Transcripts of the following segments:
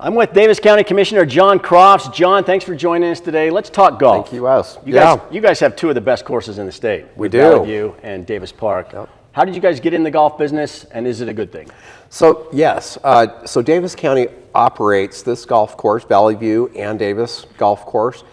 I'm with Davis County Commissioner John Crofts. John, thanks for joining us today. Let's talk golf. Thank you, Wes. You guys have two of the best courses in the state. We do. Valley View and Davis Park. Yep. How did you guys get in the golf business, and is it a good thing? So, yes. So Davis County operates this golf course, Valley View and Davis Golf Course.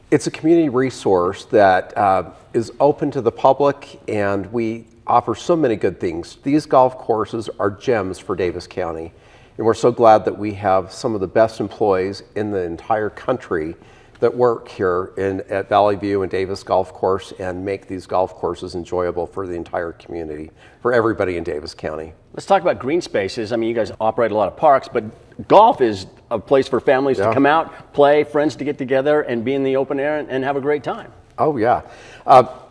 It's a community resource that is open to the public, and we offer so many good things. These golf courses are gems for Davis County. And we're so glad that we have some of the best employees in the entire country that work here at Valley View and Davis Golf Course and make these golf courses enjoyable for the entire community, for everybody in Davis County. Let's talk about green spaces. I mean, you guys operate a lot of parks, but golf is a place for families to come out, play, friends to get together, and be in the open air and have a great time. Oh, yeah.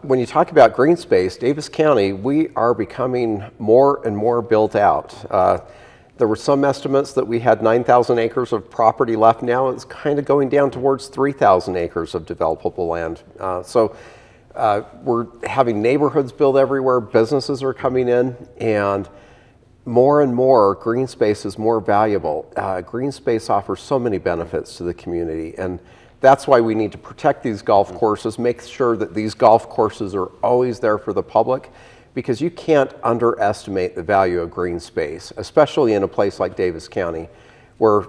When you talk about green space, Davis County, we are becoming more and more built out. There were some estimates that we had 9,000 acres of property left. Now it's kind of going down towards 3,000 acres of developable land. So we're having neighborhoods built everywhere, businesses are coming in, and more green space is more valuable. Green space offers so many benefits to the community, and that's why we need to protect these golf courses, make sure that these golf courses are always there for the public, because you can't underestimate the value of green space, especially in a place like Davis County, where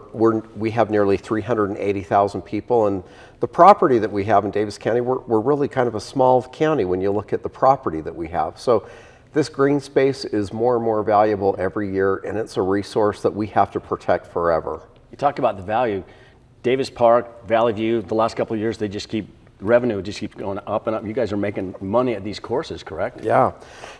we have nearly 380,000 people, and the property that we have in Davis County, we're really kind of a small county when you look at the property that we have. So this green space is more and more valuable every year, and it's a resource that we have to protect forever. You talk about the value. Davis Park, Valley View, the last couple of years, revenue just keeps going up and up. You guys are making money at these courses, correct? Yeah.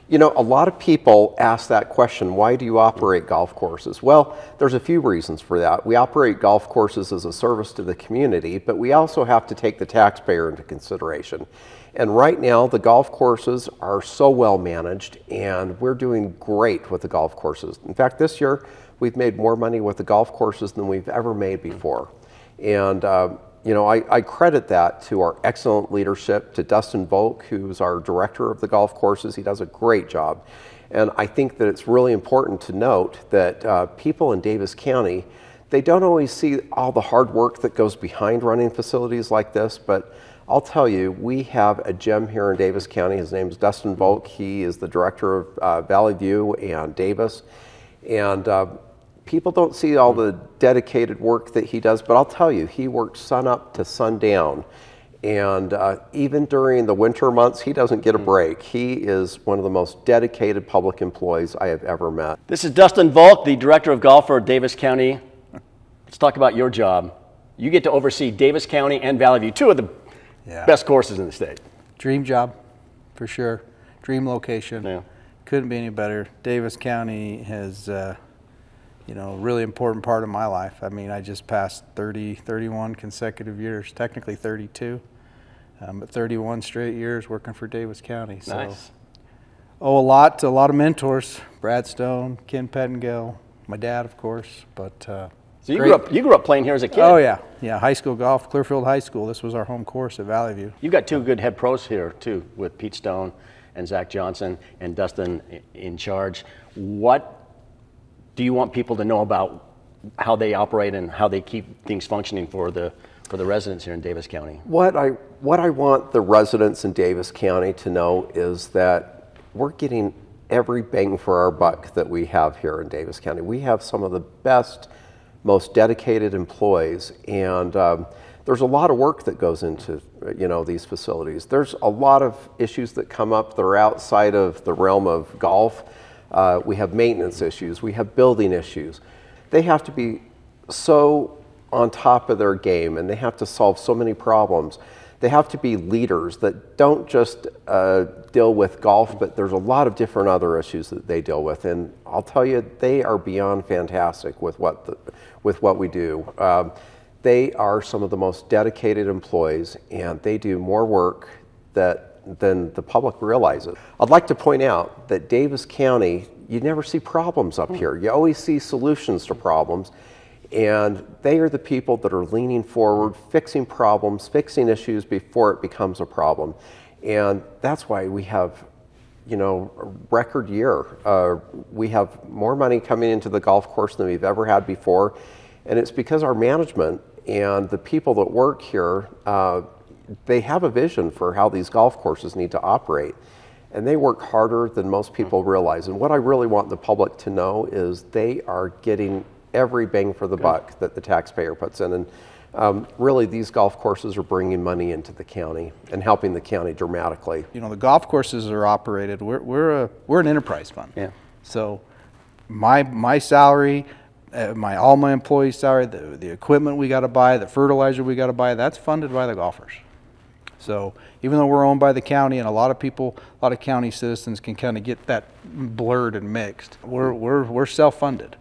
You know, a lot of people ask that question, why do you operate golf courses? Well, there's a few reasons for that. We operate golf courses as a service to the community, but we also have to take the taxpayer into consideration. And right now, the golf courses are so well managed, and we're doing great with the golf courses. In fact, this year, we've made more money with the golf courses than we've ever made before. And you know, I credit that to our excellent leadership, to Dustin Volk, who's our director of the golf courses. He does a great job. And I think that it's really important to note that people in Davis County, they don't always see all the hard work that goes behind running facilities like this, but I'll tell you, we have a gem here in Davis County. His name is Dustin Volk. He is the director of Valley View and Davis. And people don't see all the dedicated work that he does, but I'll tell you, he works sun up to sundown. And even during the winter months, he doesn't get a break. He is one of the most dedicated public employees I have ever met. This is Dustin Volk, the Director of Golf for Davis County. Let's talk about your job. You get to oversee Davis County and Valley View, two of the best courses in the state. Dream job, for sure. Dream location. Yeah. Couldn't be any better. Davis County has you know, really important part of my life. I mean, I just passed 31 consecutive years, technically 32, but 31 straight years working for Davis County. So nice. Owe a lot to a lot of mentors, Brad Stone, Ken Pettengill, my dad, of course. But so you grew up playing here as a kid? Oh, yeah. Yeah, high school golf, Clearfield High School. This was our home course at Valley View. You've got two good head pros here, too, with Pete Stone and Zach Johnson and Dustin in charge. What do you want people to know about how they operate and how they keep things functioning for the residents here in Davis County? What I want the residents in Davis County to know is that we're getting every bang for our buck that we have here in Davis County. We have some of the best, most dedicated employees, and there's a lot of work that goes into these facilities. There's a lot of issues that come up that are outside of the realm of golf. We have maintenance issues, we have building issues. They have to be so on top of their game, and they have to solve so many problems. They have to be leaders that don't just deal with golf, but there's a lot of different other issues that they deal with. And I'll tell you, they are beyond fantastic with what we do. They are some of the most dedicated employees, and they do more work than the public realizes. I'd like to point out that Davis County, you never see problems up here. You always see solutions to problems, and they are the people that are leaning forward, fixing problems, fixing issues before it becomes a problem. And that's why we have, a record year. We have more money coming into the golf course than we've ever had before. And it's because our management and the people that work here, they have a vision for how these golf courses need to operate. And they work harder than most people realize. And what I really want the public to know is they are getting every bang for the buck that the taxpayer puts in. And really, these golf courses are bringing money into the county and helping the county dramatically. You know, the golf courses are operated, we're an enterprise fund. Yeah. So my salary, all my employees' salary, the equipment we got to buy, the fertilizer we got to buy, that's funded by the golfers. So even though we're owned by the county, and a lot of county citizens can kind of get that blurred and mixed, we're self-funded.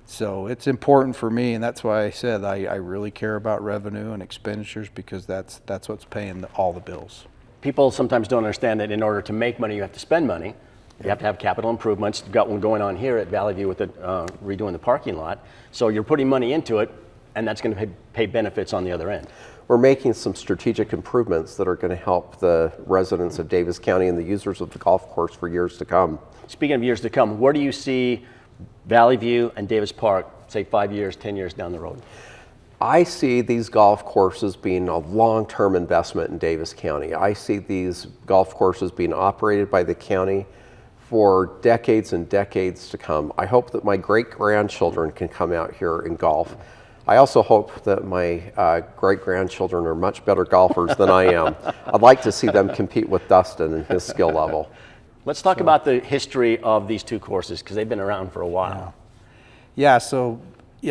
So it's important for me, and that's why I said I really care about revenue and expenditures, because that's what's paying all the bills. People sometimes don't understand that in order to make money, you have to spend money. You have to have capital improvements. You've got one going on here at Valley View with redoing the parking lot. So you're putting money into it, and that's going to pay benefits on the other end. We're making some strategic improvements that are going to help the residents of Davis County and the users of the golf course for years to come. Speaking of years to come, where do you see Valley View and Davis Park, say 5 years, 10 years down the road? I see these golf courses being a long-term investment in Davis County. I see these golf courses being operated by the county for decades and decades to come. I hope that my great-grandchildren can come out here and golf. I also hope that my great-grandchildren are much better golfers than I am. I'd like to see them compete with Dustin and his skill level. Let's talk about the history of these two courses, because they've been around for a while. Yeah, so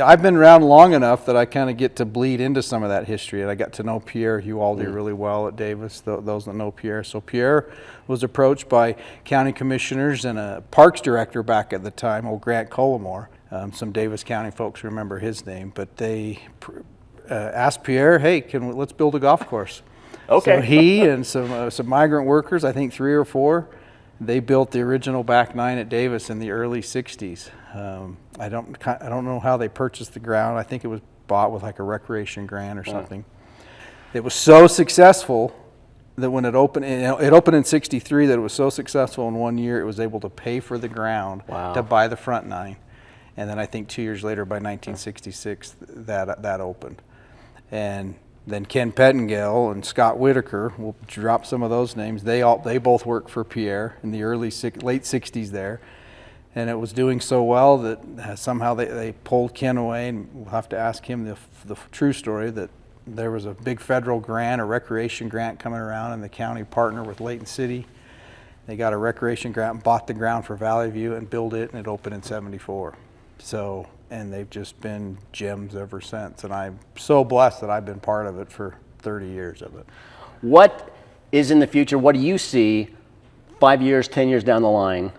I've been around long enough that I kind of get to bleed into some of that history. And I got to know Pierre Hualdi really well at Davis, those that know Pierre. So Pierre was approached by county commissioners and a parks director back at the time, old Grant Collimore. Some Davis County folks remember his name, but they asked Pierre, hey, let's build a golf course. Okay. So he and some migrant workers, I think 3 or 4, they built the original back 9 at Davis in the early 60s. I don't know how they purchased the ground. I think it was bought with like a recreation grant or something. It was so successful that when it opened in 63, that it was so successful in 1 year, it was able to pay for the ground to buy the front 9. And then I think 2 years later, by 1966, that opened. And then Ken Pettingale and Scott Whitaker, we'll drop some of those names. They both worked for Pierre in the late 60s there. And it was doing so well that somehow they pulled Ken away, and we'll have to ask him the true story, that there was a big federal grant, a recreation grant coming around, and the county partnered with Layton City. They got a recreation grant and bought the ground for Valley View and built it, and it opened in 74. So, and they've just been gems ever since. And I'm so blessed that I've been part of it for 30 years of it. What is in the future? What do you see 5 years, 10 years down the line?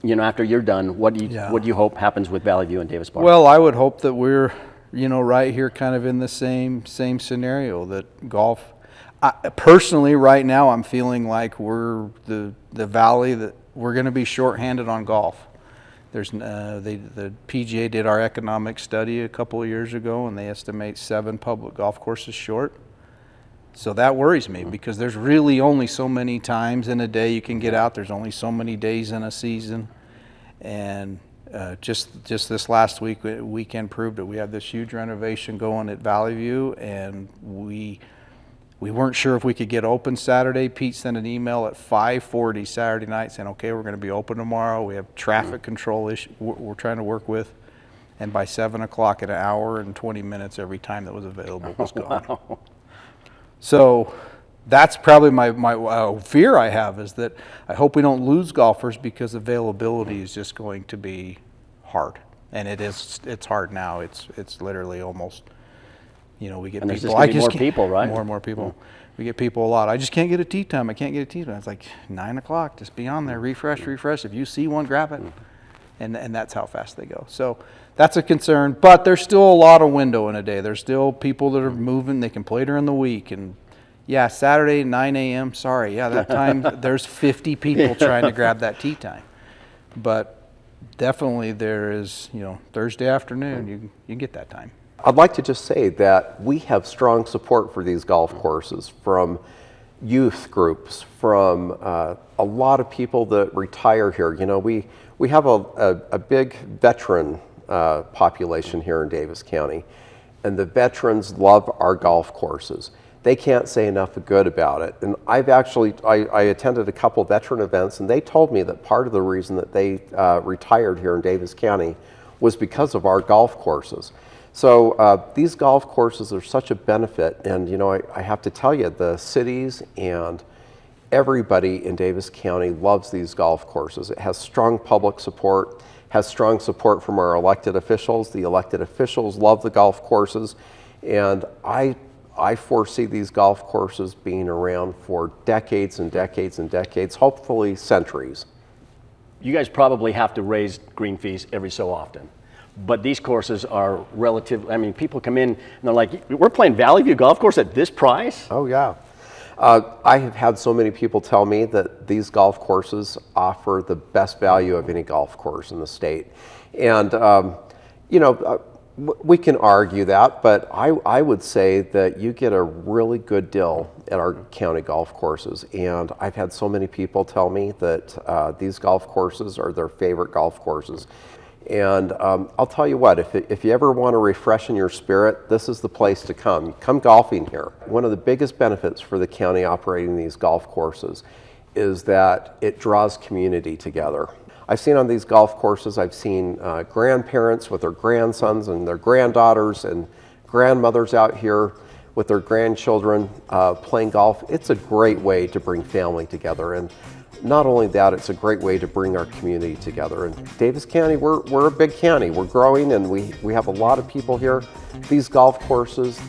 You know, after you're done, what do you hope happens with Valley View and Davis Park? Well, I would hope that we're, right here kind of in the same scenario, that golf, personally right now I'm feeling like we're the valley that we're going to be shorthanded on golf. There's the PGA did our economic study a couple of years ago, and they estimate 7 public golf courses short. So that worries me, because there's really only so many times in a day you can get out. There's only so many days in a season. And just this last weekend proved it. We had this huge renovation going at Valley View, and we weren't sure if we could get open Saturday. Pete sent an email at 5:40 Saturday night saying, okay, we're going to be open tomorrow. We have traffic control issue we're trying to work with. And by 7 o'clock, in an hour and 20 minutes, every time that was available was gone. Wow. So that's probably my fear I have, is that I hope we don't lose golfers, because availability is just going to be hard. And it's hard now. It's literally almost, we get and people. There's just more people, right? More and more people. We get people a lot. I just can't get a tee time. I can't get a tee time. It's like 9 o'clock. Just be on there. Refresh. If you see one, grab it. And that's how fast they go. So that's a concern. But there's still a lot of window in a day. There's still people that are moving. They can play during the week. And yeah, Saturday, 9 a.m., sorry. Yeah, that time there's 50 people trying to grab that tee time. But definitely there is, Thursday afternoon, you can get that time. I'd like to just say that we have strong support for these golf courses from youth groups, from a lot of people that retire here. We have a big veteran population here in Davis County. And the veterans love our golf courses. They can't say enough good about it. And I've actually, I attended a couple veteran events, and they told me that part of the reason that they retired here in Davis County was because of our golf courses. So these golf courses are such a benefit, and you know, I have to tell you, the cities and everybody in Davis County loves these golf courses. It has strong public support, has strong support from our elected officials. The elected officials love the golf courses, and I foresee these golf courses being around for decades and decades and decades, hopefully centuries. You guys probably have to raise green fees every so often. But these courses are relative. I mean, people come in and they're like, we're playing Valley View Golf Course at this price? Oh, yeah. I have had so many people tell me that these golf courses offer the best value of any golf course in the state. And, you know, we can argue that, but I would say that you get a really good deal at our county golf courses. And I've had so many people tell me that these golf courses are their favorite golf courses. And I'll tell you what, if you ever want to refresh in your spirit, this is the place to come. Come golfing here. One of the biggest benefits for the county operating these golf courses is that it draws community together. I've seen on these golf courses, I've seen grandparents with their grandsons and their granddaughters and grandmothers out here with their grandchildren playing golf. It's a great way to bring family together. And not only that, it's a great way to bring our community together. And Davis County, we're a big county. We're growing, and we have a lot of people here. These golf courses,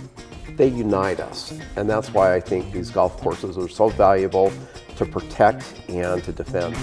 they unite us. And that's why I think these golf courses are so valuable to protect and to defend.